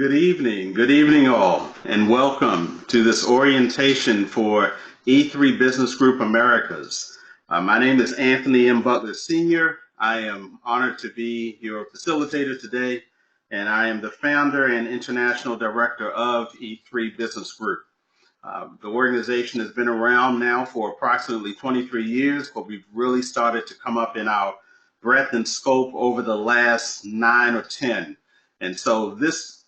Good evening all, and welcome to this orientation for E3 Business Group Americas. My name is Anthony M. Butler Sr. I am honored to be your facilitator today, and I am the founder and international director of E3 Business Group. The organization has been around now for approximately 23 years, but we've really started to come up in our breadth and scope over the last 9 or 10. And so this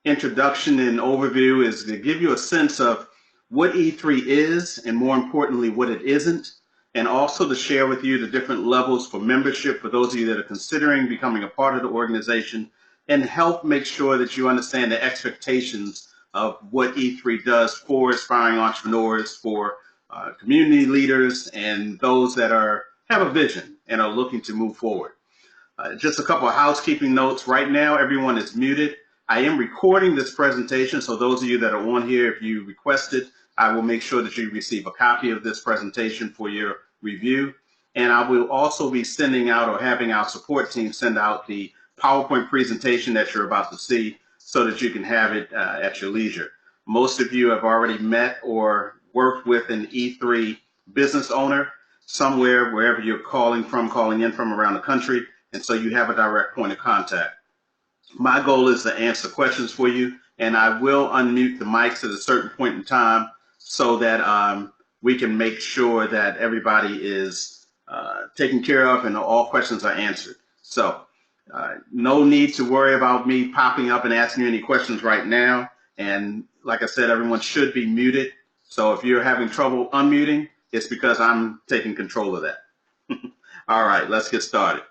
introduction and overview is to give you a sense of what E3 is and, more importantly, what it isn't, and also to share with you the different levels for membership for those of you that are considering becoming a part of the organization, and help make sure that you understand the expectations of what E3 does for aspiring entrepreneurs, for community leaders, and those that have a vision and are looking to move forward. Just a couple of housekeeping notes. Right now, everyone is muted. I am recording this presentation, so those of you that are on here, if you request it, I will make sure that you receive a copy of this presentation for your review. And I will also be sending out, or having our support team send out, the PowerPoint presentation that you're about to see so that you can have it at your leisure. Most of you have already met or worked with an E3 business owner somewhere, wherever you're calling in from around the country, and so you have a direct point of contact. My goal is to answer questions for you, and I will unmute the mics at a certain point in time so that we can make sure that everybody is taken care of and all questions are answered. So no need to worry about me popping up and asking you any questions right now. And like I said, everyone should be muted. So if you're having trouble unmuting, it's because I'm taking control of that. All right, let's get started.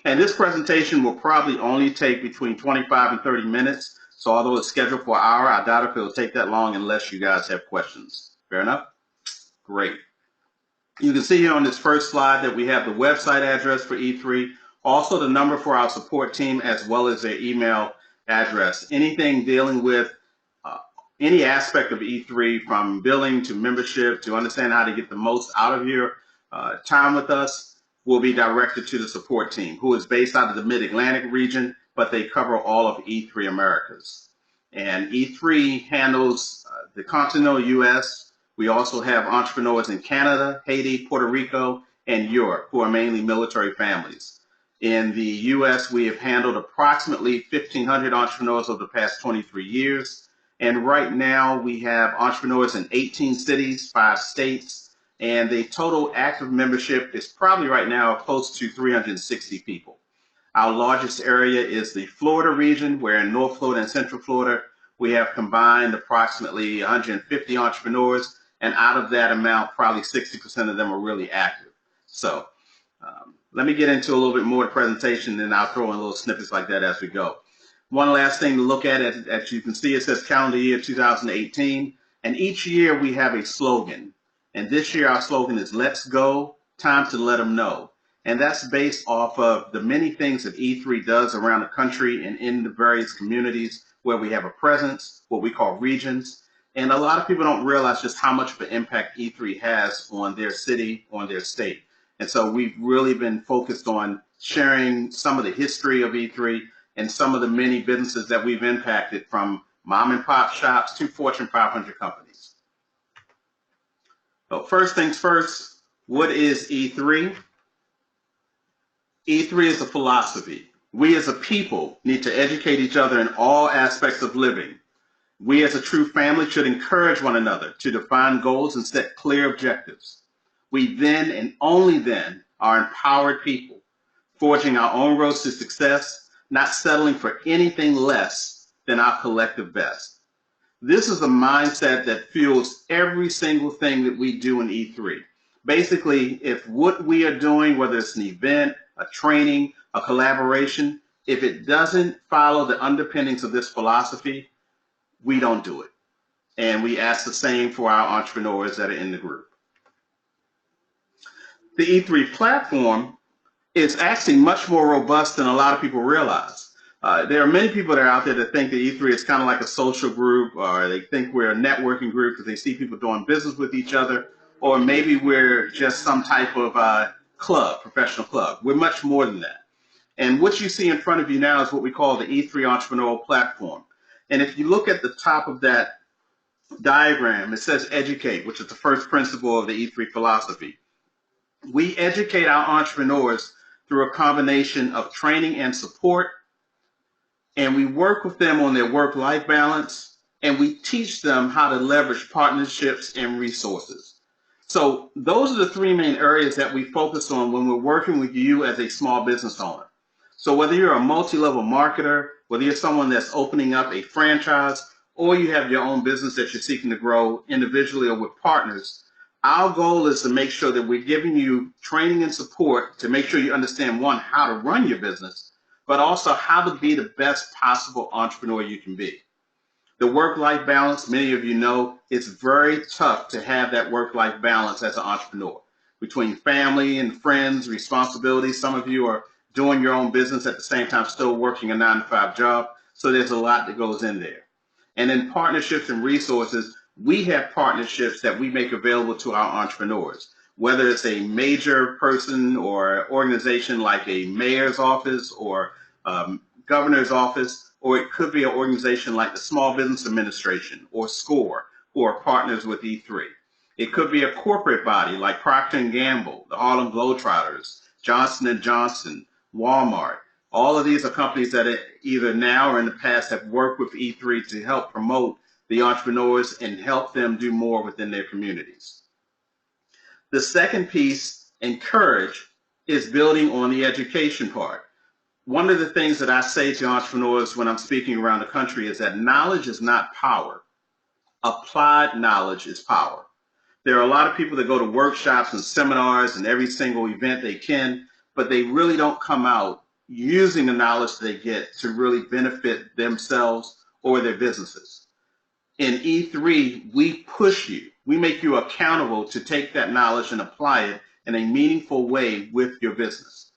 And this presentation will probably only take between 25 and 30 minutes. So although it's scheduled for an hour, I doubt if it'll take that long unless you guys have questions. Fair enough? Great. You can see here on this first slide that we have the website address for E3, also the number for our support team, as well as their email address. Anything dealing with any aspect of E3, from billing to membership to understand how to get the most out of your time with us, will be directed to the support team, who is based out of the Mid-Atlantic region, but they cover all of E3 Americas. And E3 handles the continental U.S. We also have entrepreneurs in Canada, Haiti, Puerto Rico, and Europe, who are mainly military families. In the U.S., we have handled approximately 1,500 entrepreneurs over the past 23 years. And right now, we have entrepreneurs in 18 cities, 5 states, and the total active membership is probably right now close to 360 people. Our largest area is the Florida region, where in North Florida and Central Florida, we have combined approximately 150 entrepreneurs, and out of that amount, probably 60% of them are really active. So let me get into a little bit more of the presentation, and I'll throw in little snippets like that as we go. One last thing to look at, as you can see, it says calendar year 2018, and each year we have a slogan. And this year our slogan is "Let's Go, Time to Let Them Know." And that's based off of the many things that E3 does around the country and in the various communities where we have a presence, what we call regions. And a lot of people don't realize just how much of an impact E3 has on their city, on their state. And so we've really been focused on sharing some of the history of E3 and some of the many businesses that we've impacted, from mom and pop shops to Fortune 500 companies. So first things first, what is E3? E3 is a philosophy. We as a people need to educate each other in all aspects of living. We as a true family should encourage one another to define goals and set clear objectives. We then, and only then, are empowered people, forging our own roads to success, not settling for anything less than our collective best. This is a mindset that fuels every single thing that we do in E3. Basically, if what we are doing, whether it's an event, a training, a collaboration, if it doesn't follow the underpinnings of this philosophy, we don't do it. And we ask the same for our entrepreneurs that are in the group. The E3 platform is actually much more robust than a lot of people realize. There are many people that are out there that think that E3 is kind of like a social group, or they think we're a networking group because they see people doing business with each other, or maybe we're just some type of club, professional club. We're much more than that. And what you see in front of you now is what we call the E3 Entrepreneurial Platform. And if you look at the top of that diagram, it says educate, which is the first principle of the E3 philosophy. We educate our entrepreneurs through a combination of training and support, and we work with them on their work-life balance, and we teach them how to leverage partnerships and resources. So those are the three main areas that we focus on when we're working with you as a small business owner. So whether you're a multi-level marketer, whether you're someone that's opening up a franchise, or you have your own business that you're seeking to grow individually or with partners, our goal is to make sure that we're giving you training and support to make sure you understand, one, how to run your business, but also how to be the best possible entrepreneur you can be. The work-life balance, many of you know, it's very tough to have that work-life balance as an entrepreneur. Between family and friends, responsibilities, some of you are doing your own business at the same time, still working a 9-to-5 job. So there's a lot that goes in there. And in partnerships and resources, we have partnerships that we make available to our entrepreneurs, whether it's a major person or organization like a mayor's office or governor's office, or it could be an organization like the Small Business Administration or SCORE, who are partners with E3. It could be a corporate body like Procter & Gamble, the Harlem Globetrotters, Johnson & Johnson, Walmart. All of these are companies that either now or in the past have worked with E3 to help promote the entrepreneurs and help them do more within their communities. The second piece, encourage, is building on the education part. One of the things that I say to entrepreneurs when I'm speaking around the country is that knowledge is not power. Applied knowledge is power. There are a lot of people that go to workshops and seminars and every single event they can, but they really don't come out using the knowledge they get to really benefit themselves or their businesses. In E3, we push you. We make you accountable to take that knowledge and apply it in a meaningful way with your business.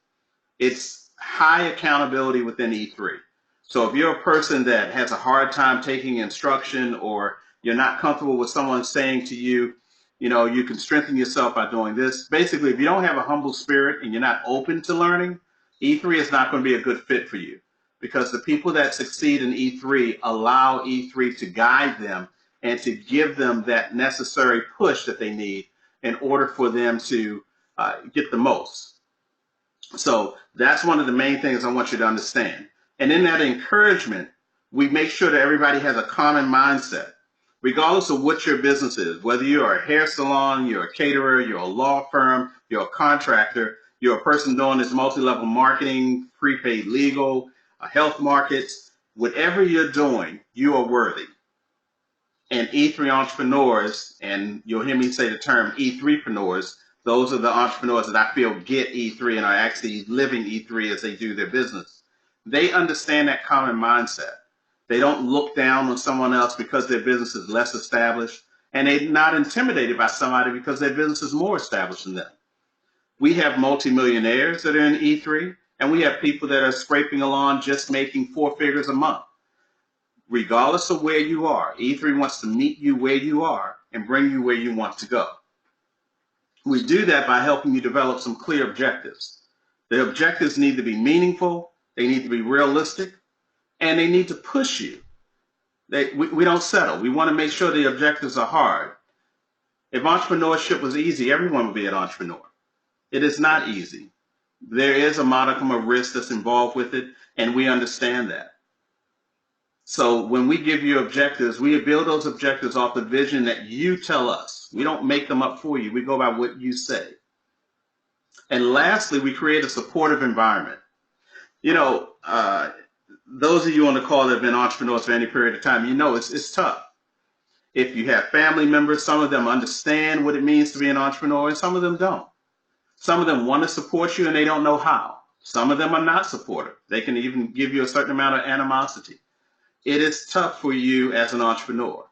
It's high accountability within E3. So if you're a person that has a hard time taking instruction, or you're not comfortable with someone saying to you, you know, you can strengthen yourself by doing this. Basically, if you don't have a humble spirit and you're not open to learning, E3 is not going to be a good fit for you, because the people that succeed in E3 allow E3 to guide them and to give them that necessary push that they need in order for them to get the most. So that's one of the main things I want you to understand. And in that encouragement, we make sure that everybody has a common mindset, regardless of what your business is, whether you're a hair salon, you're a caterer, you're a law firm, you're a contractor, you're a person doing this multi-level marketing, prepaid legal, health markets, whatever you're doing, you are worthy. And E3 entrepreneurs, and you'll hear me say the term E3preneurs, those are the entrepreneurs that I feel get E3 and are actually living E3 as they do their business. They understand that common mindset. They don't look down on someone else because their business is less established, and they're not intimidated by somebody because their business is more established than them. We have multimillionaires that are in E3, and we have people that are scraping along just making 4 figures a month. Regardless of where you are, E3 wants to meet you where you are and bring you where you want to go. We do that by helping you develop some clear objectives. The objectives need to be meaningful, they need to be realistic, and they need to push you. We don't settle. We want to make sure the objectives are hard. If entrepreneurship was easy, everyone would be an entrepreneur. It is not easy. There is a modicum of risk that's involved with it, and we understand that. So when we give you objectives, we build those objectives off the vision that you tell us. We don't make them up for you. We go by what you say. And lastly, we create a supportive environment. You know, those of you on the call that have been entrepreneurs for any period of time, you know it's tough. If you have family members, some of them understand what it means to be an entrepreneur, and some of them don't. Some of them want to support you and they don't know how. Some of them are not supportive. They can even give you a certain amount of animosity. It is tough for you as an entrepreneur.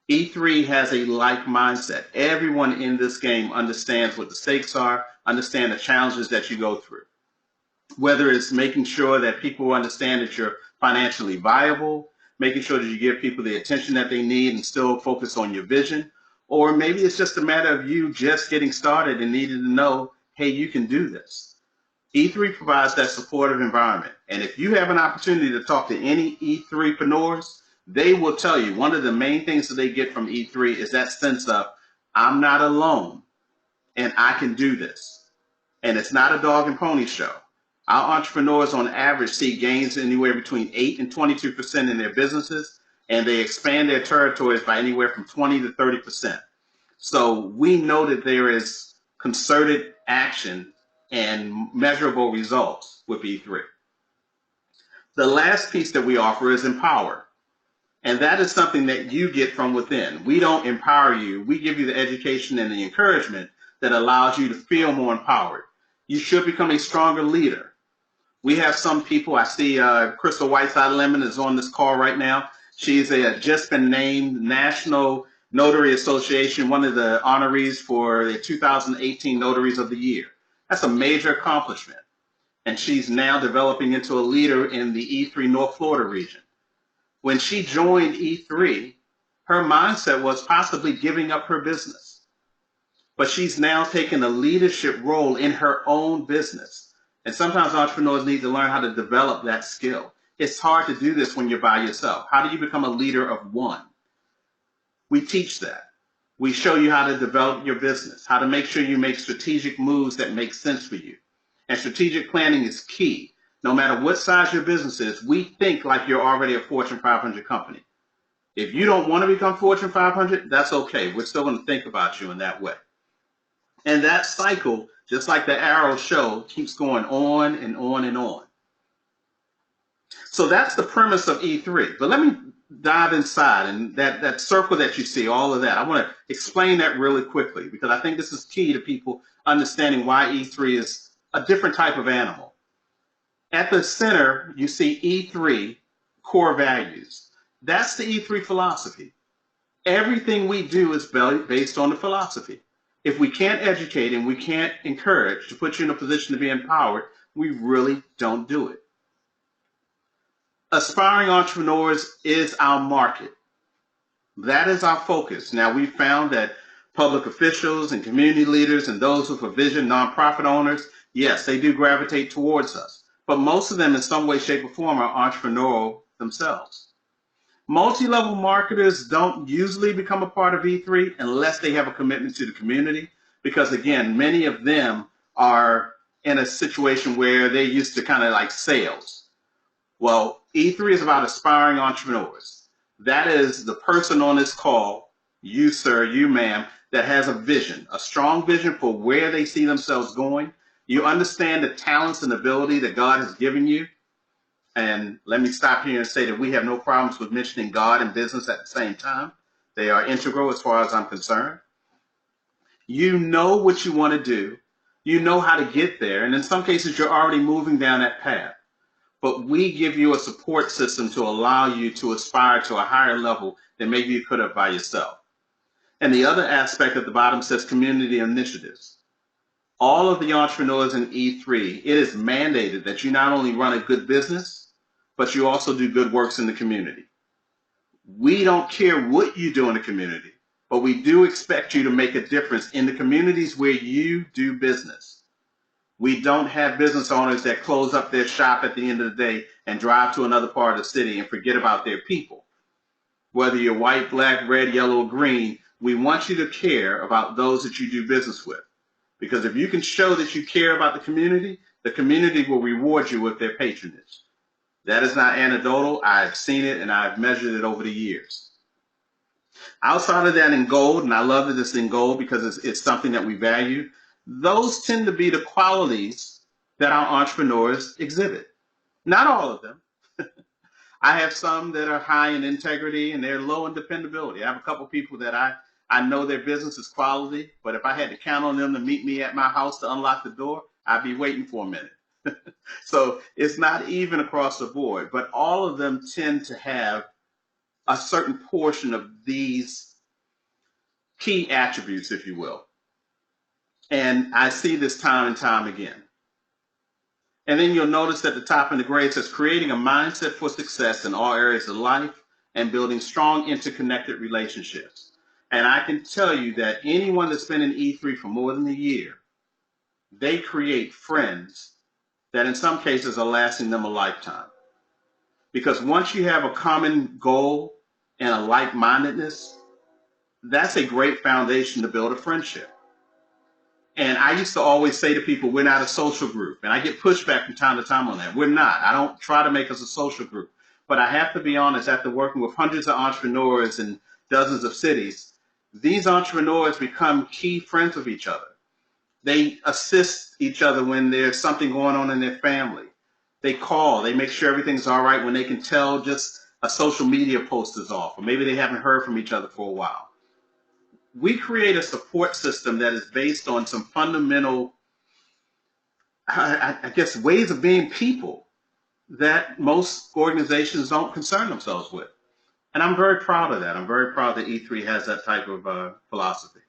E3 has a like mindset. Everyone in this game understands what the stakes are, understand the challenges that you go through. Whether it's making sure that people understand that you're financially viable, making sure that you give people the attention that they need and still focus on your vision, or maybe it's just a matter of you just getting started and needing to know, hey, you can do this. E3 provides that supportive environment. And if you have an opportunity to talk to any E3preneurs, They will tell you one of the main things that they get from E3 is that sense of, I'm not alone and I can do this. And it's not a dog and pony show. Our entrepreneurs on average see gains anywhere between 8 and 22% in their businesses, and they expand their territories by anywhere from 20 to 30%. So we know that there is concerted action and measurable results with E3. The last piece that we offer is Empower. And that is something that you get from within. We don't empower you. We give you the education and the encouragement that allows you to feel more empowered. You should become a stronger leader. We have some people, I see Crystal Whiteside Lemon is on this call right now. She's just been named National Notary Association, one of the honorees for the 2018 Notaries of the Year. That's a major accomplishment. And she's now developing into a leader in the E3 North Florida region. When she joined E3, her mindset was possibly giving up her business. But she's now taken a leadership role in her own business. And sometimes entrepreneurs need to learn how to develop that skill. It's hard to do this when you're by yourself. How do you become a leader of one? We teach that. We show you how to develop your business, how to make sure you make strategic moves that make sense for you. And strategic planning is key. No matter what size your business is, we think like you're already a Fortune 500 company. If you don't want to become Fortune 500, that's okay. We're still going to think about you in that way. And that cycle, just like the arrow show, keeps going on and on and on. So that's the premise of E3. But let me dive inside, and that circle that you see, all of that. I want to explain that really quickly because I think this is key to people understanding why E3 is a different type of animal. At the center, you see E3 core values. That's the E3 philosophy. Everything we do is based on the philosophy. If we can't educate and we can't encourage to put you in a position to be empowered, we really don't do it. Aspiring entrepreneurs is our market. That is our focus. Now, we found that public officials and community leaders and those with a vision, nonprofit owners, yes, they do gravitate towards us. But most of them in some way, shape, or form are entrepreneurial themselves. Multi-level marketers don't usually become a part of E3 unless they have a commitment to the community, because again, many of them are in a situation where they're used to kind of like sales. Well, E3 is about aspiring entrepreneurs. That is the person on this call, you sir, you ma'am, that has a vision, a strong vision for where they see themselves going. You understand the talents and ability that God has given you. And let me stop here and say that we have no problems with mentioning God and business at the same time. They are integral as far as I'm concerned. You know what you want to do. You know how to get there. And in some cases, you're already moving down that path. But we give you a support system to allow you to aspire to a higher level than maybe you could have by yourself. And the other aspect at the bottom says community initiatives. All of the entrepreneurs in E3, it is mandated that you not only run a good business, but you also do good works in the community. We don't care what you do in the community, but we do expect you to make a difference in the communities where you do business. We don't have business owners that close up their shop at the end of the day and drive to another part of the city and forget about their people. Whether you're white, black, red, yellow, or green, we want you to care about those that you do business with. Because if you can show that you care about the community will reward you with their patronage. That is not anecdotal. I've seen it and I've measured it over the years. Outside of that in gold, and I love that it's in gold because it's something that we value, those tend to be the qualities that our entrepreneurs exhibit. Not all of them. I have some that are high in integrity and they're low in dependability. I have a couple people that I know their business is quality, but if I had to count on them to meet me at my house to unlock the door, I'd be waiting for a minute. So it's not even across the board, but all of them tend to have a certain portion of these key attributes, if you will. And I see this time and time again. And then you'll notice at the top in the gray it says creating a mindset for success in all areas of life and building strong interconnected relationships. And I can tell you that anyone that's been in E3 for more than a year, they create friends that in some cases are lasting them a lifetime. Because once you have a common goal and a like-mindedness, that's a great foundation to build a friendship. And I used to always say to people, we're not a social group. And I get pushback from time to time on that. We're not. I don't try to make us a social group. But I have to be honest, after working with hundreds of entrepreneurs in dozens of cities, these entrepreneurs become key friends of each other. They assist each other when there's something going on in their family. They call, they make sure everything's all right when they can tell just a social media post is off, or maybe they haven't heard from each other for a while. We create a support system that is based on some fundamental, I guess, ways of being people that most organizations don't concern themselves with. And I'm very proud of that. I'm very proud that E3 has that type of philosophy.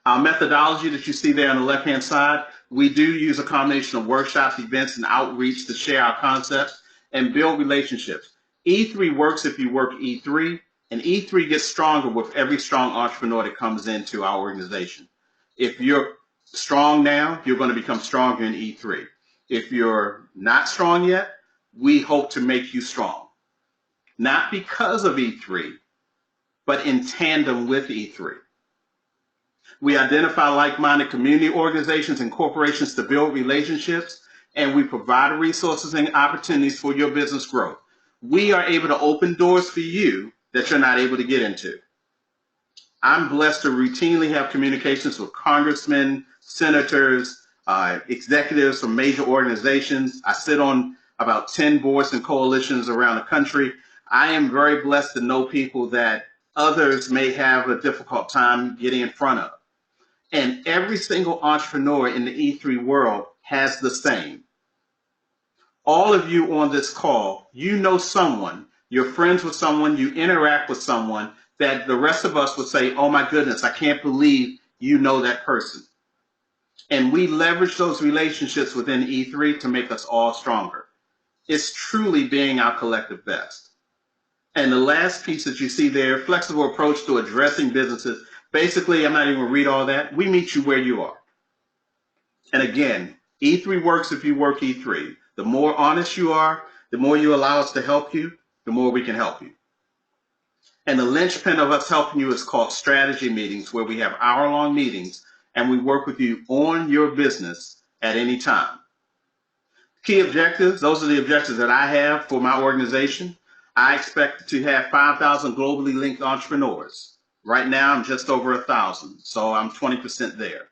Our methodology that you see there on the left-hand side, we do use a combination of workshops, events, and outreach to share our concepts and build relationships. E3 works if you work E3, and E3 gets stronger with every strong entrepreneur that comes into our organization. If you're strong now, you're going to become stronger in E3. If you're not strong yet, we hope to make you strong. Not because of E3, but in tandem with E3. We identify like-minded community organizations and corporations to build relationships, and we provide resources and opportunities for your business growth. We are able to open doors for you that you're not able to get into. I'm blessed to routinely have communications with congressmen, senators, executives from major organizations. I sit on about 10 boards and coalitions around the country. I am very blessed to know people that others may have a difficult time getting in front of. And every single entrepreneur in the E3 world has the same. All of you on this call, you know someone, you're friends with someone, you interact with someone that the rest of us would say, oh my goodness, I can't believe you know that person. And we leverage those relationships within E3 to make us all stronger. It's truly being our collective best. And the last piece that you see there, flexible approach to addressing businesses. Basically, I'm not even going to read all that. We meet you where you are. And again, E3 works if you work E3. The more honest you are, the more you allow us to help you, the more we can help you. And the linchpin of us helping you is called strategy meetings, where we have hour-long meetings and we work with you on your business at any time. Key objectives, those are the objectives that I have for my organization. I expect to have 5,000 globally linked entrepreneurs. Right now, I'm just over 1,000, so I'm 20% there.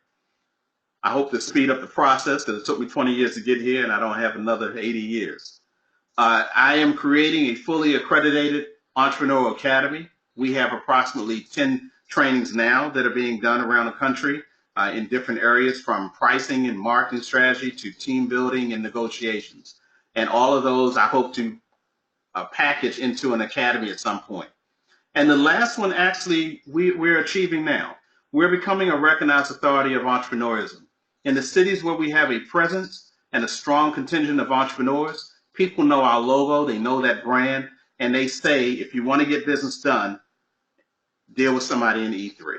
I hope to speed up the process because it took me 20 years to get here and I don't have another 80 years. I am creating a fully accredited entrepreneurial academy. We have approximately 10 trainings now that are being done around the country in different areas, from pricing and marketing strategy to team building and negotiations. And all of those I hope to package into an academy at some point. And the last one, actually, we're achieving now. We're becoming a recognized authority of entrepreneurism. In the cities where we have a presence and a strong contingent of entrepreneurs, people know our logo, they know that brand, and they say, if you want to get business done, deal with somebody in E3.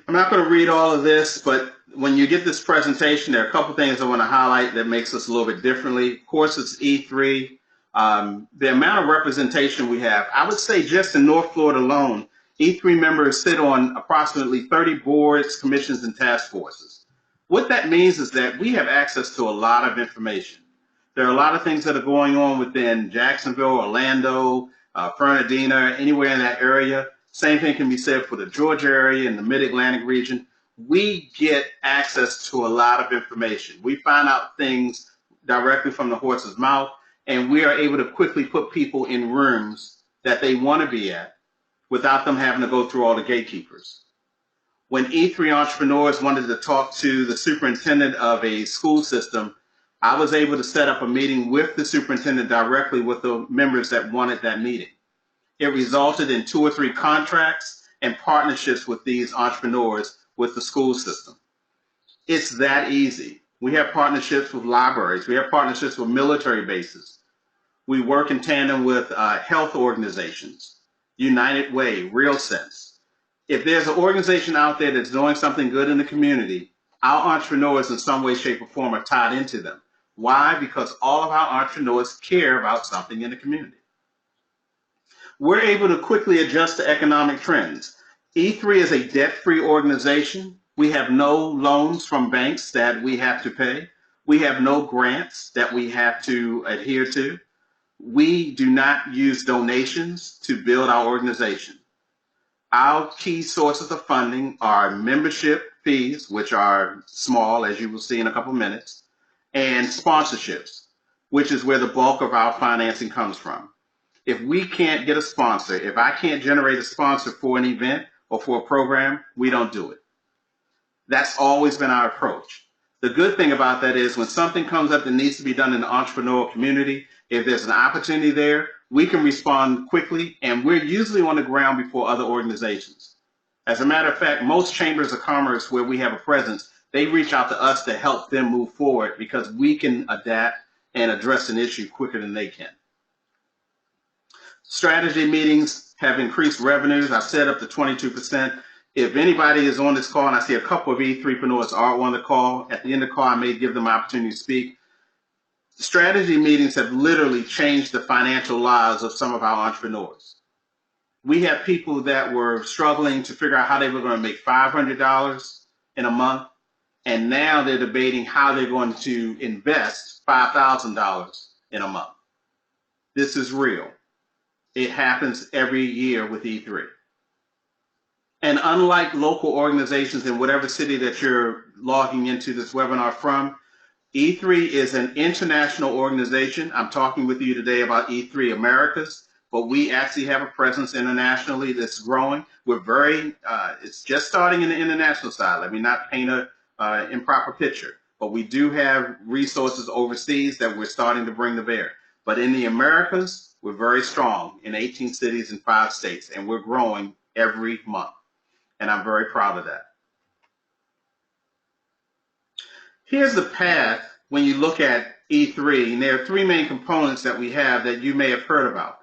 I'm not going to read all of this, but when you get this presentation, there are a couple things I want to highlight that makes us a little bit differently. Of course, it's E3. The amount of representation we have, I would say just in North Florida alone, E3 members sit on approximately 30 boards, commissions, and task forces. What that means is that we have access to a lot of information. There are a lot of things that are going on within Jacksonville, Orlando, Fernandina, anywhere in that area. Same thing can be said for the Georgia area and the Mid-Atlantic region. We get access to a lot of information. We find out things directly from the horse's mouth, and we are able to quickly put people in rooms that they want to be at without them having to go through all the gatekeepers. When E3 entrepreneurs wanted to talk to the superintendent of a school system, I was able to set up a meeting with the superintendent directly with the members that wanted that meeting. It resulted in 2 or 3 contracts and partnerships with these entrepreneurs with the school system. It's that easy. We have partnerships with libraries. We have partnerships with military bases. We work in tandem with health organizations, United Way, Real Sense. If there's an organization out there that's doing something good in the community, Our entrepreneurs in some way, shape, or form are tied into them. Why? Because all of our entrepreneurs care about something in the community. We're able to quickly adjust to economic trends. E3 is a debt-free organization. We have no loans from banks that we have to pay. We have no grants that we have to adhere to. We do not use donations to build our organization. Our key sources of funding are membership fees, which are small, as you will see in a couple minutes, and sponsorships, which is where the bulk of our financing comes from. If we can't get a sponsor, if I can't generate a sponsor for an event or for a program, we don't do it. That's always been our approach. The good thing about that is when something comes up that needs to be done in the entrepreneurial community, if there's an opportunity there, we can respond quickly, and we're usually on the ground before other organizations. As a matter of fact, most chambers of commerce where we have a presence, they reach out to us to help them move forward because we can adapt and address an issue quicker than they can. Strategy meetings have increased revenues. I've said up to 22%. If anybody is on this call, and I see a couple of E3preneurs are on the call, at the end of the call, I may give them an opportunity to speak. Strategy meetings have literally changed the financial lives of some of our entrepreneurs. We have people that were struggling to figure out how they were going to make $500 in a month, and now they're debating how they're going to invest $5,000 in a month. This is real. It happens every year with E3. And unlike local organizations in whatever city that you're logging into this webinar from, E3 is an international organization. I'm talking with you today about E3 Americas, but we actually have a presence internationally that's growing. It's just starting in the international side. Let me not paint an improper picture, but we do have resources overseas that we're starting to bring to bear. But in the Americas, we're very strong in 18 cities and 5 states, and we're growing every month. And I'm very proud of that. Here's the path when you look at E3, and there are 3 main components that we have that you may have heard about.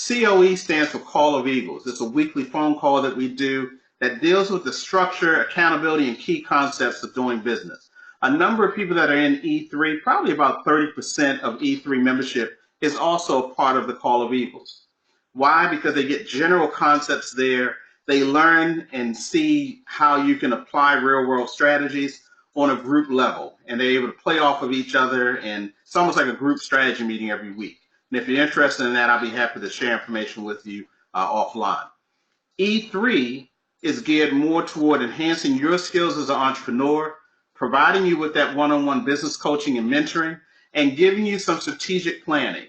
COE stands for Call of Eagles. It's a weekly phone call that we do that deals with the structure, accountability, and key concepts of doing business. A number of people that are in E3, probably about 30% of E3 membership, is also a part of the Call of Eagles. Why? Because they get general concepts there. They learn and see how you can apply real-world strategies on a group level, and they're able to play off of each other, and it's almost like a group strategy meeting every week. And if you're interested in that, I'll be happy to share information with you offline. E3 is geared more toward enhancing your skills as an entrepreneur, providing you with that one-on-one business coaching and mentoring, and giving you some strategic planning.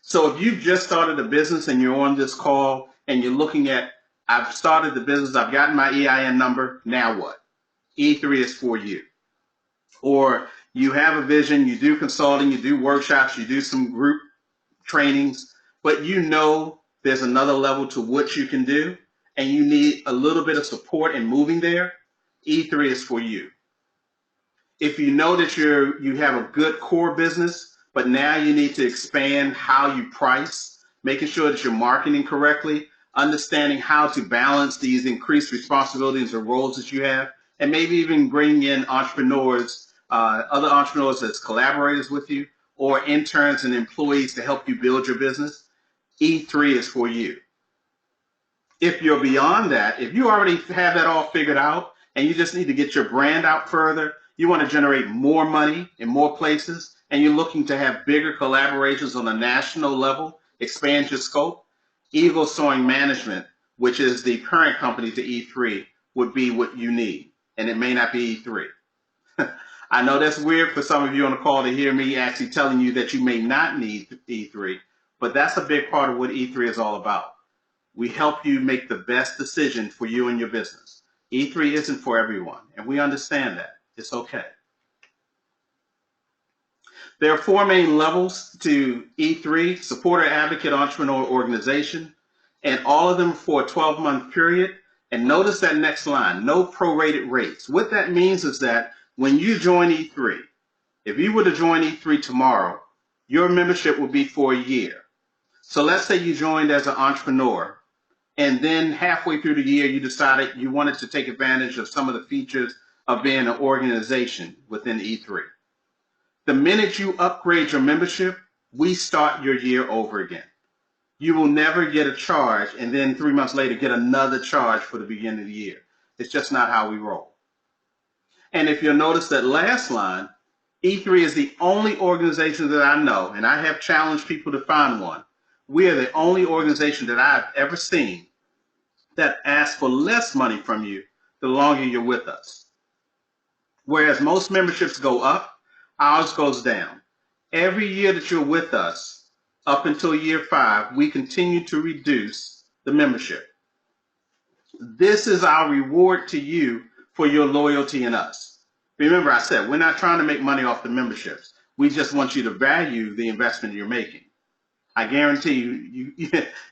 So if you've just started a business and you're on this call and you're looking at, I've started the business, I've gotten my EIN number, now what? E3 is for you. Or you have a vision, you do consulting, you do workshops, you do some group trainings, but you know there's another level to what you can do, and you need a little bit of support in moving there, E3 is for you. If you know that you have a good core business, but now you need to expand how you price, making sure that you're marketing correctly, understanding how to balance these increased responsibilities or roles that you have, and maybe even bring in entrepreneurs, other entrepreneurs as collaborators with you, or interns and employees to help you build your business, E3 is for you. If you're beyond that, if you already have that all figured out and you just need to get your brand out further, you want to generate more money in more places, and you're looking to have bigger collaborations on a national level, expand your scope, Eagle Soaring Management, which is the current company to E3, would be what you need, and it may not be E3. I know that's weird for some of you on the call to hear me actually telling you that you may not need E3, but that's a big part of what E3 is all about. We help you make the best decision for you and your business. E3 isn't for everyone, and we understand that. It's okay. There are 4 main levels to E3, Supporter, Advocate, Entrepreneur, Organization, and all of them for a 12-month period. And notice that next line, no prorated rates. What that means is that when you join E3, if you were to join E3 tomorrow, your membership will be for a year. So let's say you joined as an entrepreneur, and then halfway through the year, you decided you wanted to take advantage of some of the features of being an organization within E3. The minute you upgrade your membership, we start your year over again. You will never get a charge and then 3 months later get another charge for the beginning of the year. It's just not how we roll. And if you'll notice that last line, E3 is the only organization that I know, and I have challenged people to find one. We are the only organization that I've ever seen that asks for less money from you the longer you're with us. Whereas most memberships go up, ours goes down. Every year that you're with us, up until year 5, we continue to reduce the membership. This is our reward to you for your loyalty in us. Remember, I said, we're not trying to make money off the memberships. We just want you to value the investment you're making. I guarantee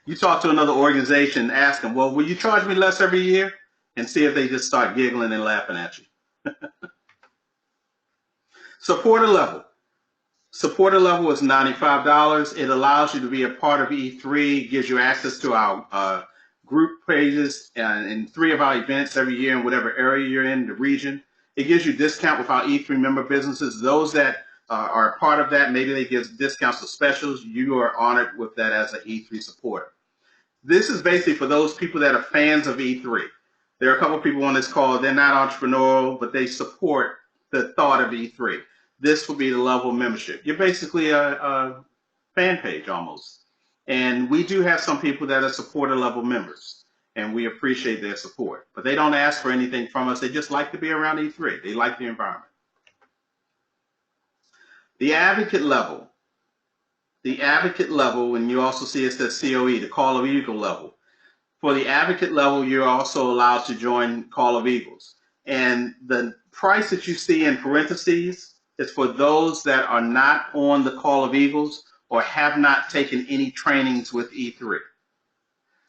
you talk to another organization and ask them, well, will you charge me less every year? And see if they just start giggling and laughing at you. Supporter level. Supporter level is $95. It allows you to be a part of E3, gives you access to our group pages and 3 of our events every year in whatever area you're in, the region. It gives you discount with our E3 member businesses. Those that are a part of that, maybe they give discounts to specials. You are honored with that as an E3 supporter. This is basically for those people that are fans of E3. There are a couple of people on this call, they're not entrepreneurial, but they support the thought of E3. This will be the level of membership. You're basically a fan page almost. And we do have some people that are supporter level members, and we appreciate their support. But they don't ask for anything from us. They just like to be around E3. They like the environment. The advocate level. The advocate level, and you also see it says COE, the Call of Eagle level. For the advocate level, you're also allowed to join Call of Eagles. And the price that you see in parentheses is for those that are not on the Call of Eagles or have not taken any trainings with E3.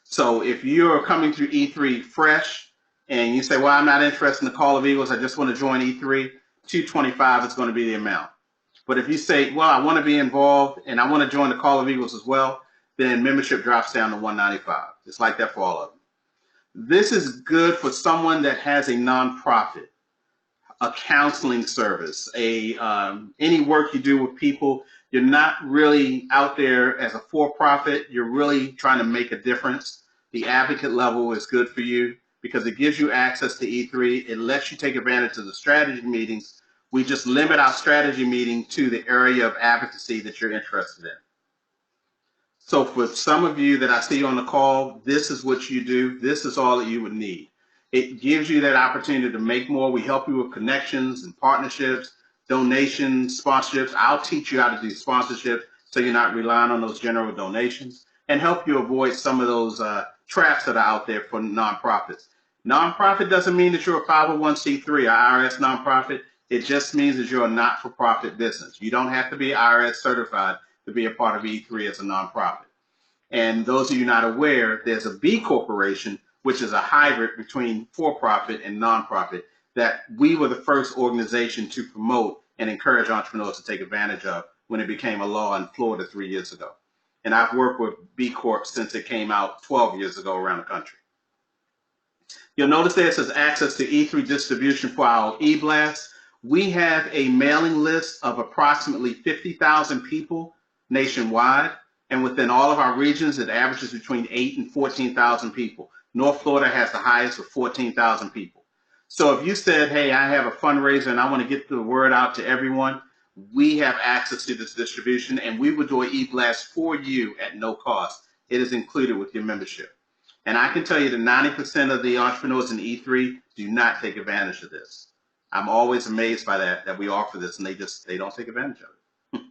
So if you're coming through E3 fresh and you say, well, I'm not interested in the Call of Eagles, I just want to join E3, $225 is going to be the amount. But if you say, well, I want to be involved and I want to join the Call of Eagles as well, then membership drops down to $195. It's like that for all of them. This is good for someone that has a nonprofit, a counseling service, any work you do with people. You're not really out there as a for-profit. You're really trying to make a difference. The advocate level is good for you because it gives you access to E3. It lets you take advantage of the strategy meetings. We just limit our strategy meeting to the area of advocacy that you're interested in. So for some of you that I see on the call, this is what you do. This is all that you would need. It gives you that opportunity to make more. We help you with connections and partnerships, donations, sponsorships. I'll teach you how to do sponsorships so you're not relying on those general donations and help you avoid some of those traps that are out there for nonprofits. Nonprofit doesn't mean that you're a 501c3 or IRS nonprofit. It just means that you're a not-for-profit business. You don't have to be IRS certified to be a part of E3 as a nonprofit. And those of you not aware, there's a B corporation, which is a hybrid between for-profit and nonprofit, that we were the first organization to promote and encourage entrepreneurs to take advantage of when it became a law in Florida 3 years ago. And I've worked with B Corp since it came out 12 years ago around the country. You'll notice there it says access to E3 distribution for our eBlast. We have a mailing list of approximately 50,000 people nationwide, and within all of our regions, it averages between 8,000 and 14,000 people. North Florida has the highest with 14,000 people. So if you said, hey, I have a fundraiser and I want to get the word out to everyone, we have access to this distribution, and we will do an eBlast for you at no cost. It is included with your membership. And I can tell you that 90% of the entrepreneurs in E3 do not take advantage of this. I'm always amazed by that we offer this and they don't take advantage of it.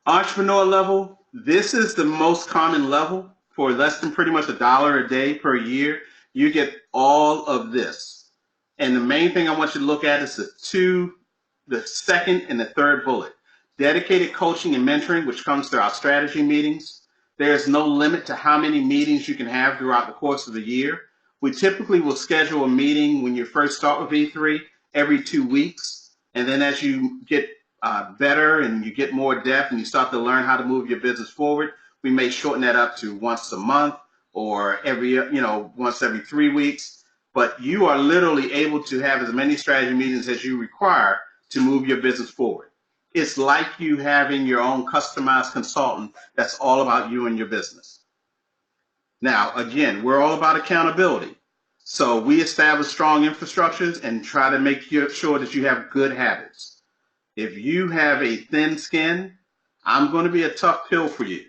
Entrepreneur level, this is the most common level. For less than pretty much $1 a day per year, you get all of this. And the main thing I want you to look at is the second and the third bullet. Dedicated coaching and mentoring, which comes through our strategy meetings. There's no limit to how many meetings you can have throughout the course of the year. We typically will schedule a meeting when you first start with E3 every 2 weeks. And then as you get better and you get more depth and you start to learn how to move your business forward, we may shorten that up to once a month or once every 3 weeks. but you are literally able to have as many strategy meetings as you require to move your business forward. It's like you having your own customized consultant that's all about you and your business. Now, again, we're all about accountability. So we establish strong infrastructures and try to make sure that you have good habits. If you have a thin skin, I'm going to be a tough pill for you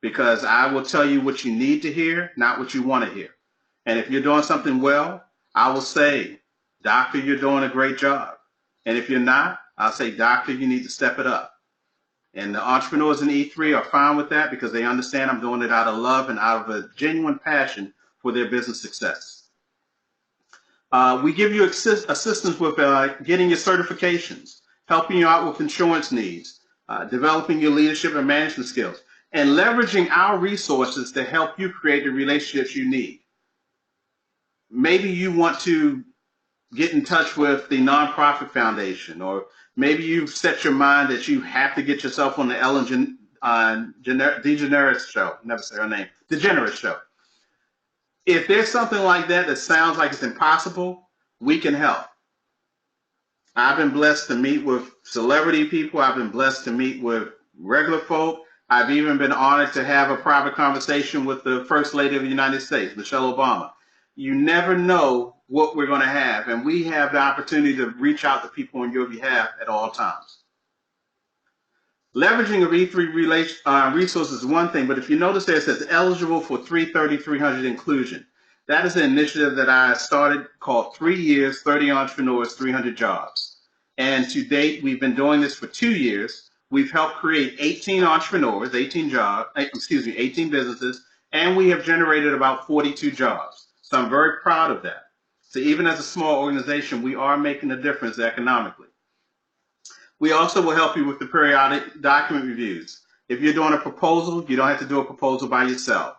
because I will tell you what you need to hear, not what you want to hear. And if you're doing something well, I will say, doctor, you're doing a great job. And if you're not, I'll say, doctor, you need to step it up. And the entrepreneurs in E3 are fine with that because they understand I'm doing it out of love and out of a genuine passion for their business success. We give you assistance with getting your certifications, helping you out with insurance needs, developing your leadership and management skills, and leveraging our resources to help you create the relationships you need. Maybe you want to get in touch with the nonprofit foundation, or maybe you've set your mind that you have to get yourself on the Ellen DeGeneres show. Never say her name. DeGeneres show. If there's something like that that sounds like it's impossible, we can help. I've been blessed to meet with celebrity people. I've been blessed to meet with regular folk. I've even been honored to have a private conversation with the First Lady of the United States, Michelle Obama. You never know what we're going to have, and we have the opportunity to reach out to people on your behalf at all times. Leveraging of E3 resources is one thing, but if you notice there it says eligible for 330-300 inclusion. That is an initiative that I started called 3 years, 30 entrepreneurs, 300 jobs. And to date, we've been doing this for 2 years. We've helped create 18 entrepreneurs, 18 businesses, and we have generated about 42 jobs. So I'm very proud of that. So even as a small organization, we are making a difference economically. We also will help you with the periodic document reviews. If you're doing a proposal, you don't have to do a proposal by yourself.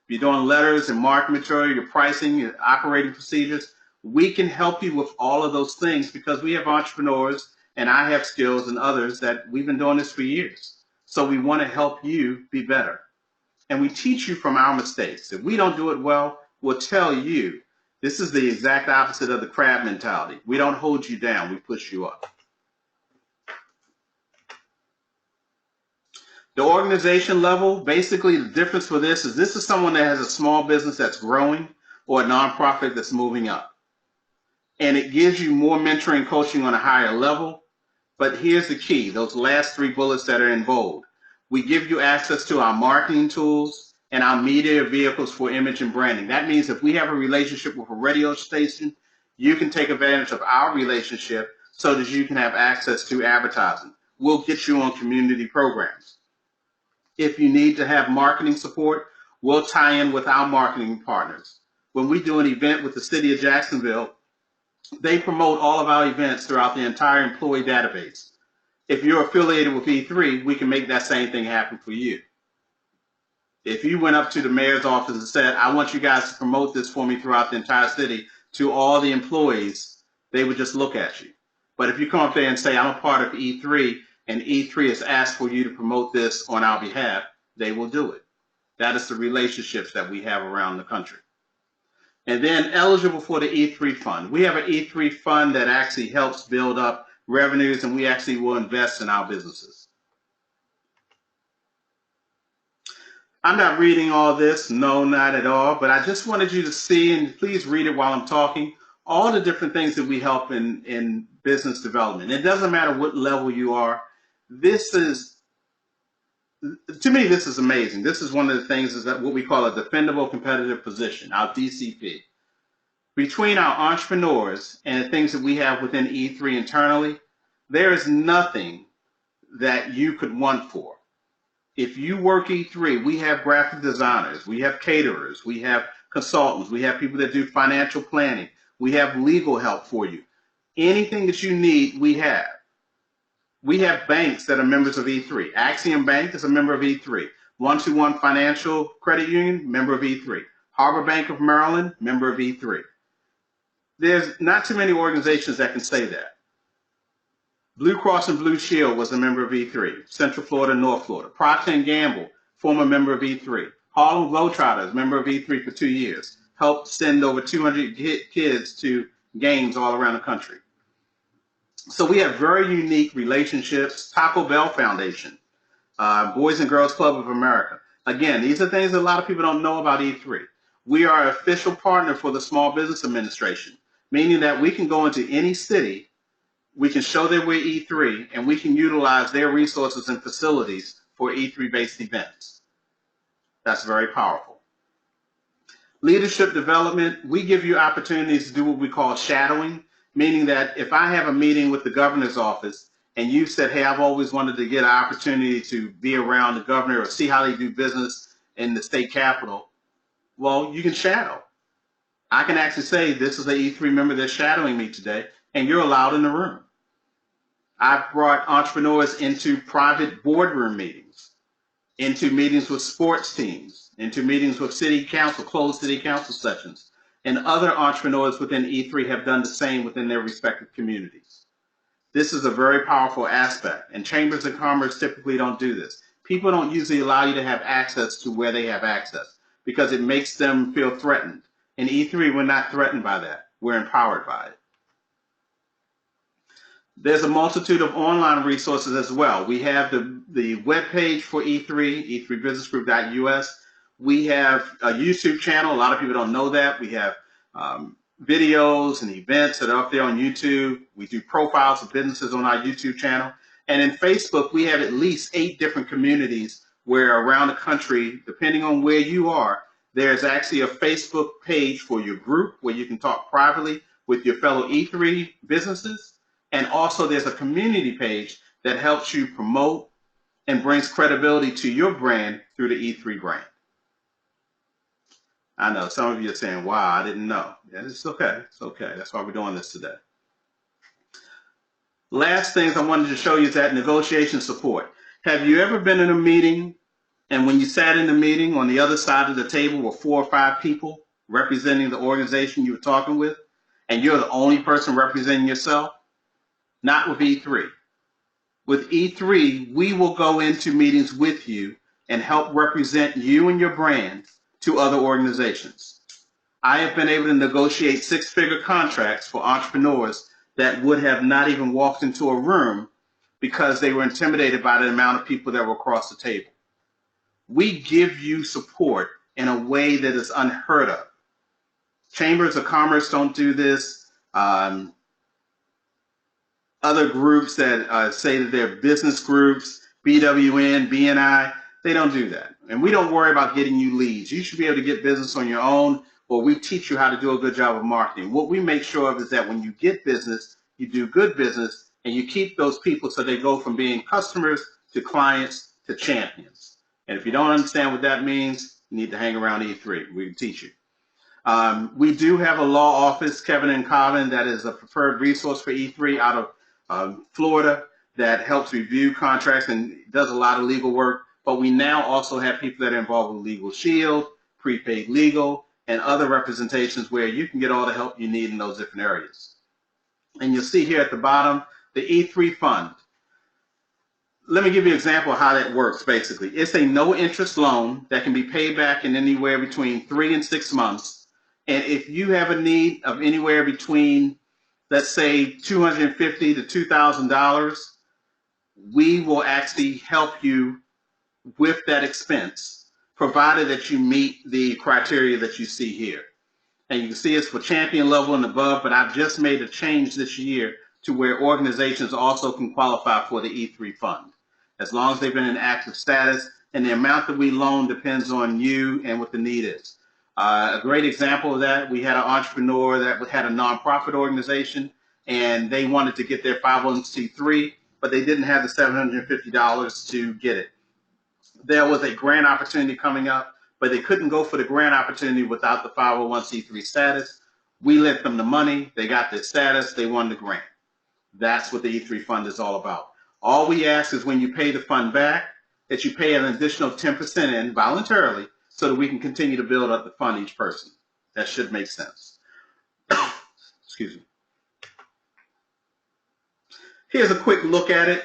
If you're doing letters and marketing material, your pricing, your operating procedures, we can help you with all of those things because we have entrepreneurs and I have skills and others that we've been doing this for years. So we want to help you be better. And we teach you from our mistakes. If we don't do it well, we'll tell you. This is the exact opposite of the crab mentality. We don't hold you down, we push you up. The organization level, basically the difference for this is someone that has a small business that's growing or a nonprofit that's moving up. And it gives you more mentoring and coaching on a higher level. But here's the key, those last 3 bullets that are in bold. We give you access to our marketing tools and our media vehicles for image and branding. That means if we have a relationship with a radio station, you can take advantage of our relationship so that you can have access to advertising. We'll get you on community programs. If you need to have marketing support, we'll tie in with our marketing partners. When we do an event with the city of Jacksonville, they promote all of our events throughout the entire employee database. If you're affiliated with E3, we can make that same thing happen for you. If you went up to the mayor's office and said, I want you guys to promote this for me throughout the entire city to all the employees, they would just look at you. But if you come up there and say, I'm a part of E3, and E3 has asked for you to promote this on our behalf, they will do it. That is the relationships that we have around the country. And then eligible for the E3 fund. We have an E3 fund that actually helps build up revenues, and we actually will invest in our businesses. I'm not reading all this, no, not at all, but I just wanted you to see, and please read it while I'm talking, all the different things that we help in business development. It doesn't matter what level you are. This is, to me, this is amazing. This is one of the things is that what we call a defendable competitive position, our DCP. Between our entrepreneurs and the things that we have within E3 internally, there is nothing that you could want for. If you work E3, we have graphic designers, we have caterers, we have consultants, we have people that do financial planning, we have legal help for you. Anything that you need, we have. We have banks that are members of E3. Axiom Bank is a member of E3. 121 Financial Credit Union, member of E3. Harbor Bank of Maryland, member of E3. There's not too many organizations that can say that. Blue Cross and Blue Shield was a member of E3. Central Florida, North Florida. Procter & Gamble, former member of E3. Harlem Globetrotters, member of E3 for 2 years. helped send over 200 kids to games all around the country. So we have very unique relationships. Taco Bell Foundation, Boys and Girls Club of America. Again, these are things that a lot of people don't know about E3. We are an official partner for the Small Business Administration, meaning that we can go into any city, we can show that we're E3, and we can utilize their resources and facilities for E3-based events. That's very powerful. Leadership development, we give you opportunities to do what we call shadowing, meaning that if I have a meeting with the governor's office and you said, hey, I've always wanted to get an opportunity to be around the governor or see how they do business in the state capitol, well, you can shadow. I can actually say, this is an E3 member that's shadowing me today, and you're allowed in the room. I've brought entrepreneurs into private boardroom meetings, into meetings with sports teams, into meetings with city council, closed city council sessions, and other entrepreneurs within E3 have done the same within their respective communities. This is a very powerful aspect, and chambers of commerce typically don't do this. People don't usually allow you to have access to where they have access because it makes them feel threatened. In E3, we're not threatened by that. We're empowered by it. There's a multitude of online resources as well. We have the webpage for E3, e3businessgroup.us. We have a YouTube channel. A lot of people don't know that. We have videos and events that are up there on YouTube. We do profiles of businesses on our YouTube channel. And in Facebook, we have at least 8 different communities where around the country, depending on where you are, there's actually a Facebook page for your group where you can talk privately with your fellow E3 businesses. And also there's a community page that helps you promote and brings credibility to your brand through the E3 brand. I know some of you are saying, wow, I didn't know. Yeah, it's okay. It's okay. That's why we're doing this today. Last things I wanted to show you is that negotiation support. Have you ever been in a meeting and when you sat in the meeting on the other side of the table were 4 or 5 people representing the organization you were talking with, and you're the only person representing yourself? Not with E3. With E3, we will go into meetings with you and help represent you and your brand to other organizations. I have been able to negotiate 6-figure contracts for entrepreneurs that would have not even walked into a room because they were intimidated by the amount of people that were across the table. We give you support in a way that is unheard of. Chambers of Commerce don't do this. Other groups that say that they're business groups, BWN, BNI, they don't do that. And we don't worry about getting you leads. You should be able to get business on your own, or we teach you how to do a good job of marketing. What we make sure of is that when you get business, you do good business, and you keep those people so they go from being customers to clients to champions. And if you don't understand what that means, you need to hang around E3. We can teach you. We do have a law office, Kevin and Colin, that is a preferred resource for E3 out of Florida that helps review contracts and does a lot of legal work. But we now also have people that are involved with Legal Shield, Prepaid Legal, and other representations where you can get all the help you need in those different areas. And you'll see here at the bottom, the E3 fund. Let me give you an example of how that works, basically. It's a no-interest loan that can be paid back in anywhere between 3 and 6 months. And if you have a need of anywhere between, let's say, $250 to $2,000, we will actually help you with that expense, provided that you meet the criteria that you see here. And you can see it's for champion level and above, but I've just made a change this year to where organizations also can qualify for the E3 fund, as long as they've been in active status, and the amount that we loan depends on you and what the need is. A great example of that, we had an entrepreneur that had a nonprofit organization, and they wanted to get their 501c3, but they didn't have the $750 to get it. There was a grant opportunity coming up, but they couldn't go for the grant opportunity without the 501c3 status. We lent them the money, they got their status, they won the grant. That's what the E3 fund is all about. All we ask is when you pay the fund back, that you pay an additional 10% in voluntarily so that we can continue to build up the fund each person. That should make sense. Excuse me. Here's a quick look at it.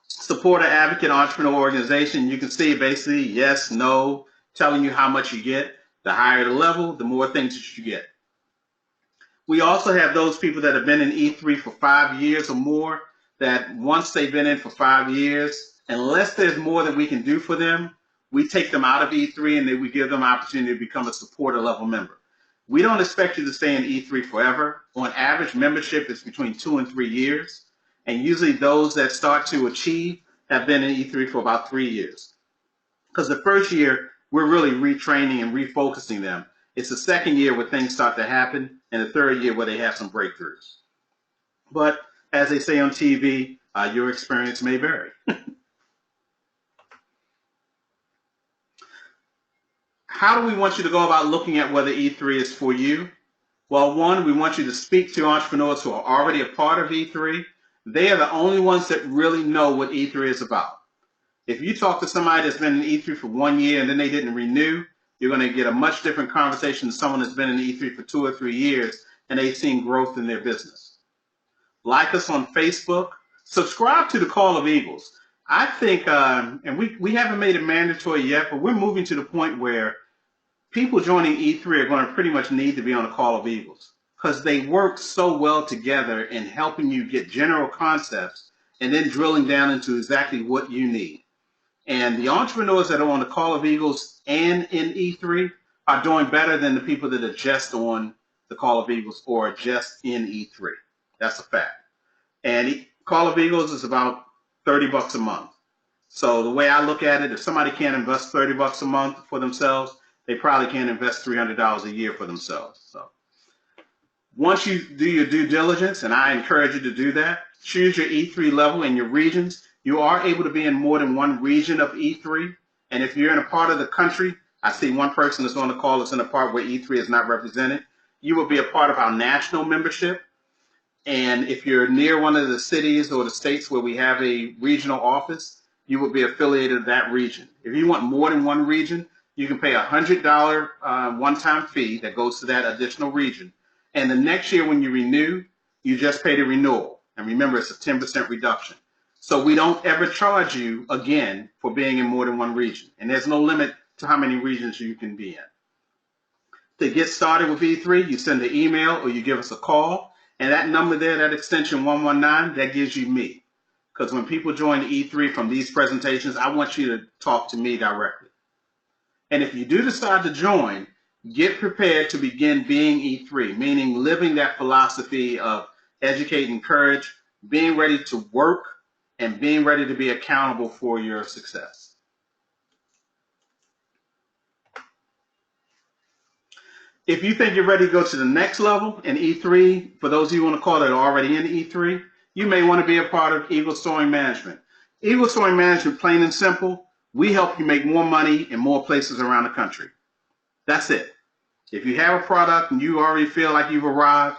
Supporter, advocate, entrepreneur organization. You can see basically yes, no, telling you how much you get. The higher the level, the more things that you get. We also have those people that have been in E3 for 5 years or more, that once they've been in for 5 years, unless there's more that we can do for them, we take them out of E3 and then we give them an opportunity to become a supporter level member. We don't expect you to stay in E3 forever. On average, membership is between 2 and 3 years. And usually those that start to achieve have been in E3 for about 3 years. Because the first year, we're really retraining and refocusing them. It's the second year where things start to happen, and the third year where they have some breakthroughs. But as they say on TV, your experience may vary. How do we want you to go about looking at whether E3 is for you? Well, one, we want you to speak to entrepreneurs who are already a part of E3. They are the only ones that really know what E3 is about. If you talk to somebody that's been in E3 for 1 year and then they didn't renew, you're going to get a much different conversation than someone that's been in E3 for 2 or 3 years and they've seen growth in their business. Like us on Facebook. Subscribe to the Call of Eagles. I think, and we haven't made it mandatory yet, but we're moving to the point where people joining E3 are going to pretty much need to be on the Call of Eagles because they work so well together in helping you get general concepts and then drilling down into exactly what you need. And the entrepreneurs that are on the Call of Eagles and in E3 are doing better than the people that are just on the Call of Eagles or just in E3. That's a fact. And Call of Eagles is about $30 a month. So the way I look at it, if somebody can't invest $30 a month for themselves, they probably can't invest $300 a year for themselves. So once you do your due diligence, and I encourage you to do that, choose your E3 level and your regions. You are able to be in more than one region of E3. And if you're in a part of the country, I see one person that's on the call that's in a part where E3 is not represented. You will be a part of our national membership. And if you're near one of the cities or the states where we have a regional office, you will be affiliated with that region. If you want more than one region, you can pay a $100 one-time fee that goes to that additional region. And the next year when you renew, you just pay the renewal. And remember, it's a 10% reduction. So we don't ever charge you again for being in more than one region. And there's no limit to how many regions you can be in. To get started with E3, you send an email or you give us a call. And that number there, that extension 119, that gives you me. Because when people join E3 from these presentations, I want you to talk to me directly. And if you do decide to join, get prepared to begin being E3, meaning living that philosophy of educate, encourage, being ready to work, and being ready to be accountable for your success. If you think you're ready to go to the next level in E3, for those of you who want to call it already in E3, you may want to be a part of Eagle Soaring Management. Eagle Soaring Management, plain and simple, we help you make more money in more places around the country. That's it. If you have a product and you already feel like you've arrived,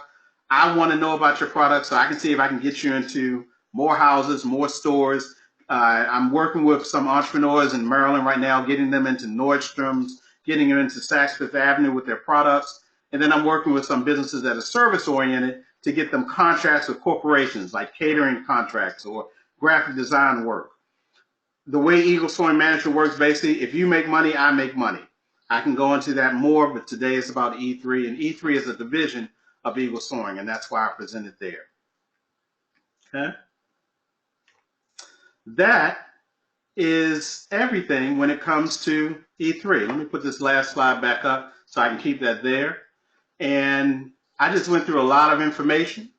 I want to know about your product so I can see if I can get you into more houses, more stores. I'm working with some entrepreneurs in Maryland right now, getting them into Nordstrom's, getting them into Saks Fifth Avenue with their products. And then I'm working with some businesses that are service-oriented to get them contracts with corporations like catering contracts or graphic design work. The way Eagle Soaring Management works, basically, if you make money, I make money. I can go into that more, but today it's about E3, and E3 is a division of Eagle Soaring, and that's why I presented there. Okay? That is everything when it comes to E3. Let me put this last slide back up so I can keep that there. And I just went through a lot of information,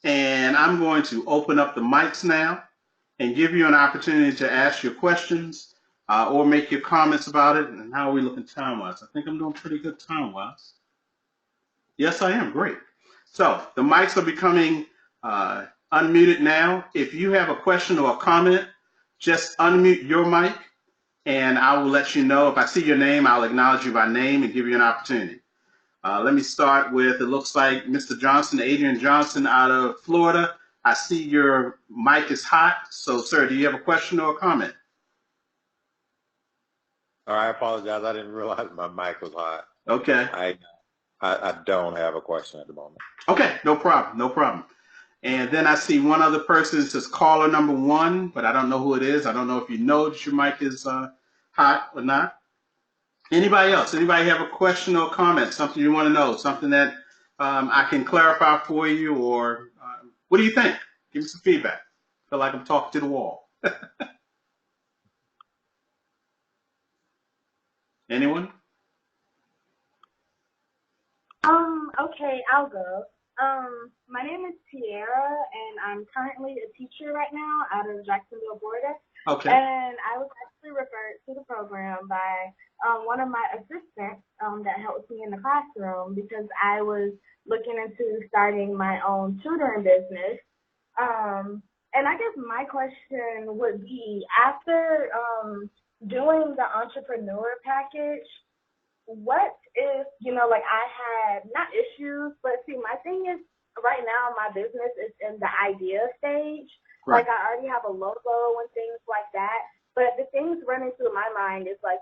and I'm going to open up the mics now and give you an opportunity to ask your questions or make your comments about it. And how are we looking time-wise? I think I'm doing pretty good time-wise. Yes, I am. Great. So the mics are becoming unmuted now. If you have a question or a comment, just unmute your mic, and I will let you know. If I see your name, I'll acknowledge you by name and give you an opportunity. Let me start with, it looks like Mr. Johnson, Adrian Johnson out of Florida. I see your mic is hot. So, sir, do you have a question or a comment? I apologize. I didn't realize my mic was hot. Okay. I don't have a question at the moment. Okay, no problem, no problem. And then I see one other person. It says caller number 1, but I don't know who it is. I don't know if you know that your mic is hot or not. Anybody else? Anybody have a question or comment? Something you want to know? Something that I can clarify for you, or what do you think? Give me some feedback. Feel like I'm talking to the wall. Anyone? Okay, I'll go. My name is Tiara, and I'm currently a teacher right now out of Jacksonville, Florida. Okay. And I was actually referred to the program by one of my assistants that helps me in the classroom because I was looking into starting my own tutoring business. And I guess my question would be after doing the entrepreneur package, what if, like I had not issues, but see, my thing is right now my business is in the idea stage. Right. Like I already have a logo and things like that. But the things running through my mind is like,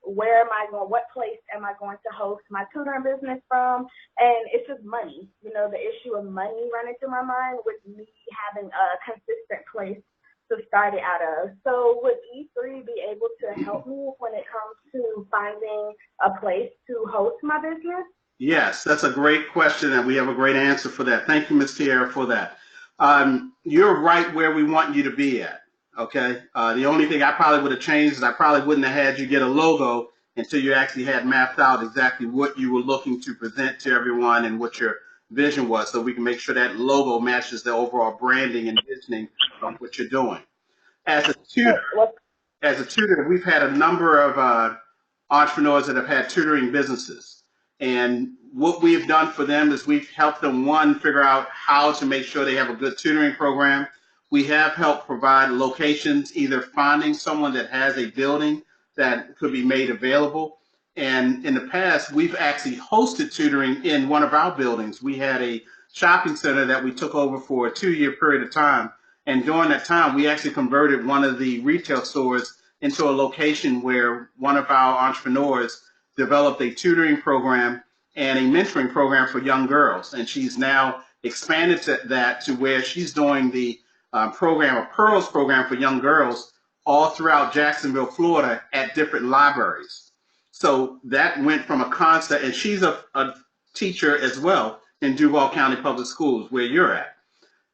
where am I going? What place am I going to host my tutoring business from? And it's just money. The issue of money running through my mind with me having a consistent place to start it out of. So would E3 be able to help me when it comes to finding a place to host my business? Yes, that's a great question, and we have a great answer for that. Thank you, Ms. Tierra, for that. You're right where we want you to be at. Okay. The only thing I probably would have changed is I probably wouldn't have had you get a logo until you actually had mapped out exactly what you were looking to present to everyone and what your vision was, so we can make sure that logo matches the overall branding and visioning of what you're doing. As a tutor, we've had a number of entrepreneurs that have had tutoring businesses. And what we've done for them is we've helped them, one, figure out how to make sure they have a good tutoring program. We have helped provide locations, either finding someone that has a building that could be made available. And in the past, we've actually hosted tutoring in one of our buildings. We had a shopping center that we took over for a 2-year period of time. And during that time, we actually converted one of the retail stores into a location where one of our entrepreneurs developed a tutoring program and a mentoring program for young girls. And she's now expanded that to where she's doing the program, a Pearls program for young girls all throughout Jacksonville, Florida at different libraries. So that went from a concept, and she's a teacher as well in Duval County Public Schools, where you're at.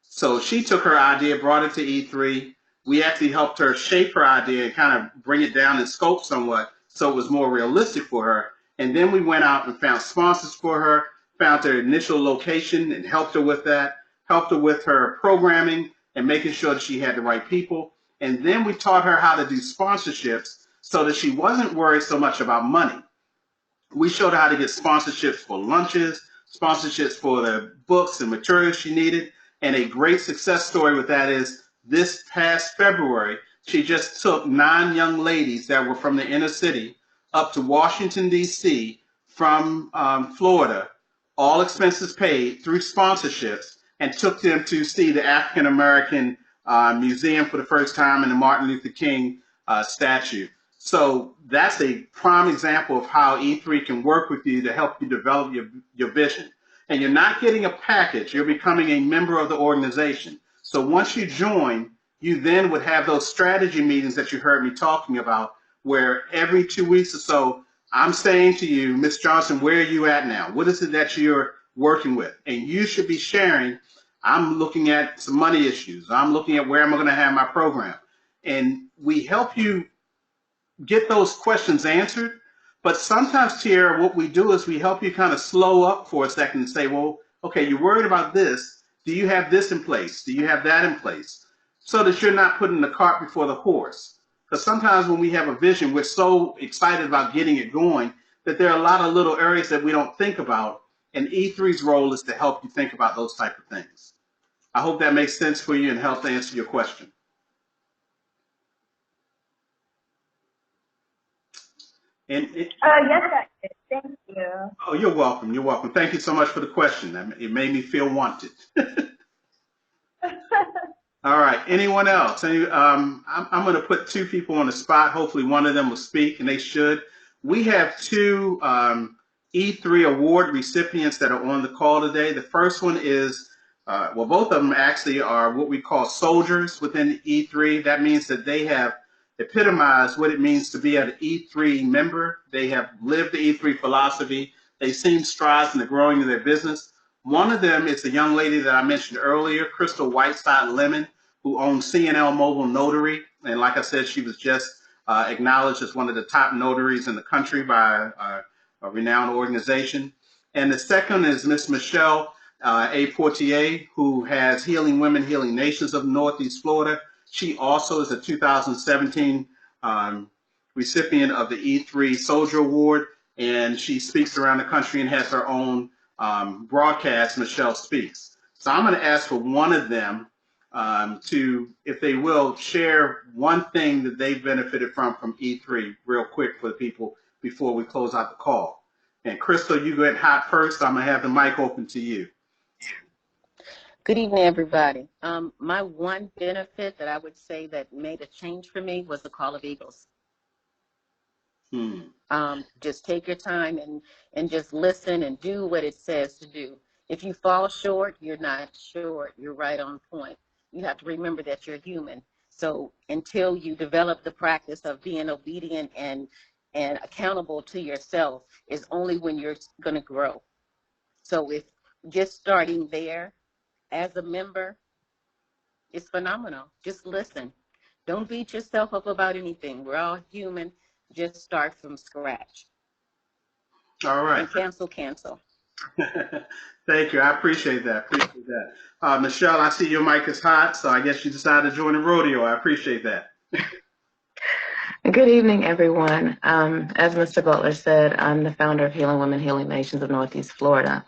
So she took her idea, brought it to E3. We actually helped her shape her idea and kind of bring it down in scope somewhat so it was more realistic for her. And then we went out and found sponsors for her, found her initial location and helped her with that, helped her with her programming and making sure that she had the right people. And then we taught her how to do sponsorships so that she wasn't worried so much about money. We showed her how to get sponsorships for lunches, sponsorships for the books and materials she needed. And a great success story with that is this past February, she just took 9 young ladies that were from the inner city up to Washington, D.C. from Florida, all expenses paid through sponsorships, and took them to see the African American Museum for the first time and the Martin Luther King statue. So that's a prime example of how E3 can work with you to help you develop your vision. And you're not getting a package, you're becoming a member of the organization. So once you join, you then would have those strategy meetings that you heard me talking about, where every 2 weeks or so, I'm saying to you, Ms. Johnson, where are you at now? What is it that you're working with? And you should be sharing, I'm looking at some money issues. I'm looking at where am I going to have my program. And we help you get those questions answered. But sometimes, Tierra, what we do is we help you kind of slow up for a second and say, well, okay, you're worried about this. Do you have this in place? Do you have that in place? So that you're not putting the cart before the horse. Because sometimes when we have a vision, we're so excited about getting it going that there are a lot of little areas that we don't think about. And E3's role is to help you think about those type of things. I hope that makes sense for you and helps answer your question. Yes, I did. Thank you. Oh, you're welcome. You're welcome. Thank you so much for the question. It made me feel wanted. All right. Anyone else? I'm going to put 2 people on the spot. Hopefully one of them will speak, and they should. We have 2 E3 award recipients that are on the call today. The first one is, both of them actually are what we call soldiers within E3. That means that they have epitomize what it means to be an E3 member. They have lived the E3 philosophy. They've seen strides in the growing of their business. One of them is the young lady that I mentioned earlier, Crystal Whiteside Lemon, who owns CNL Mobile Notary. And like I said, she was just acknowledged as one of the top notaries in the country by a renowned organization. And the second is Miss Michelle A. Portier, who has Healing Women, Healing Nations of Northeast Florida. She also is a 2017 recipient of the E3 Soldier Award, and she speaks around the country and has her own broadcast, Michelle Speaks. So I'm going to ask for one of them to, if they will, share one thing that they benefited from E3 real quick for the people before we close out the call. And Crystal, you get hot first. I'm going to have the mic open to you. Good evening, everybody. My one benefit that I would say that made a change for me was the Call of Eagles. Just take your time and just listen and do what it says to do. If you fall short, you're not short. You're right on point. You have to remember that you're human. So until you develop the practice of being obedient and accountable to yourself is only when you're going to grow. So if just starting there as a member is phenomenal. Just listen. Don't beat yourself up about anything. We're all human. Just start from scratch. All right. And cancel. Thank you. I appreciate that. Michelle, I see your mic is hot, so I guess you decided to join the rodeo. I appreciate that. Good evening, everyone. As Mr. Butler said, I'm the founder of Healing Women, Healing Nations of Northeast Florida.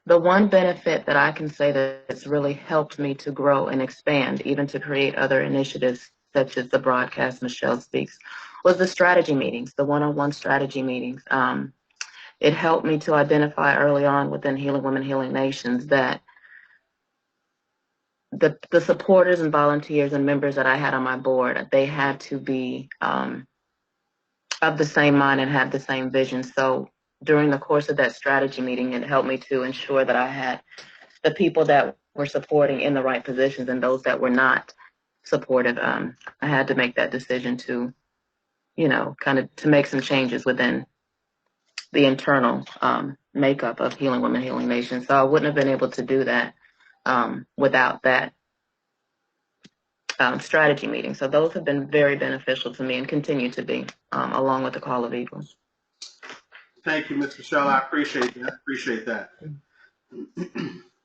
The one benefit that I can say that's really helped me to grow and expand, even to create other initiatives such as the broadcast Michelle Speaks, was the strategy meetings, the one-on-one strategy meetings. It helped me to identify early on within Healing Women, Healing Nations that the supporters and volunteers and members that I had on my board, they had to be of the same mind and have the same vision. So during the course of that strategy meeting, it helped me to ensure that I had the people that were supporting in the right positions and those that were not supportive. I had to make that decision to, kind of to make some changes within the internal makeup of Healing Women, Healing Nations. So I wouldn't have been able to do that without that strategy meeting. So those have been very beneficial to me and continue to be, along with the Call of Eagles. Thank you, Ms. Michelle. I appreciate that.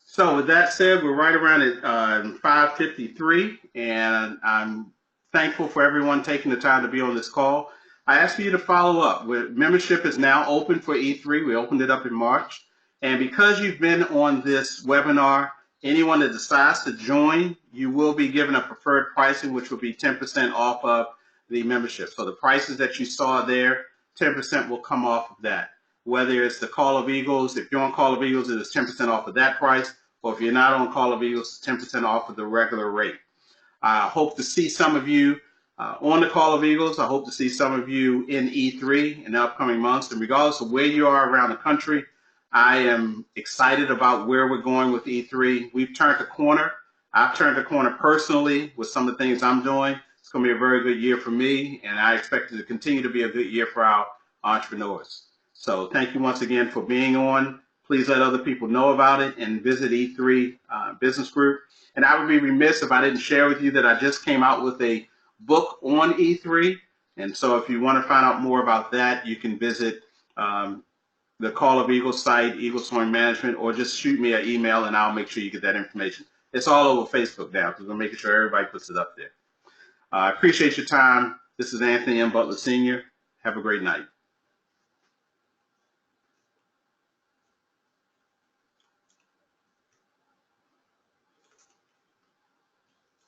So with that said, we're right around at 5:53, and I'm thankful for everyone taking the time to be on this call. I ask for you to follow up. Membership is now open for E3. We opened it up in March. And because you've been on this webinar, anyone that decides to join, you will be given a preferred pricing, which will be 10% off of the membership. So the prices that you saw there, 10% will come off of that. Whether it's the Call of Eagles, if you're on Call of Eagles, it is 10% off of that price. Or if you're not on Call of Eagles, it's 10% off of the regular rate. I hope to see some of you on the Call of Eagles. I hope to see some of you in E3 in the upcoming months. And regardless of where you are around the country, I am excited about where we're going with E3. We've turned the corner. I've turned the corner personally with some of the things I'm doing. It's going to be a very good year for me, and I expect it to continue to be a good year for our entrepreneurs. So thank you once again for being on. Please let other people know about it and visit E3 Business Group. And I would be remiss if I didn't share with you that I just came out with a book on E3. And so if you want to find out more about that, you can visit the Call of Eagles site, Eagles Soaring Management, or just shoot me an email and I'll make sure you get that information. It's all over Facebook now because we're making sure everybody puts it up there. I appreciate your time. This is Anthony M. Butler Sr. Have a great night.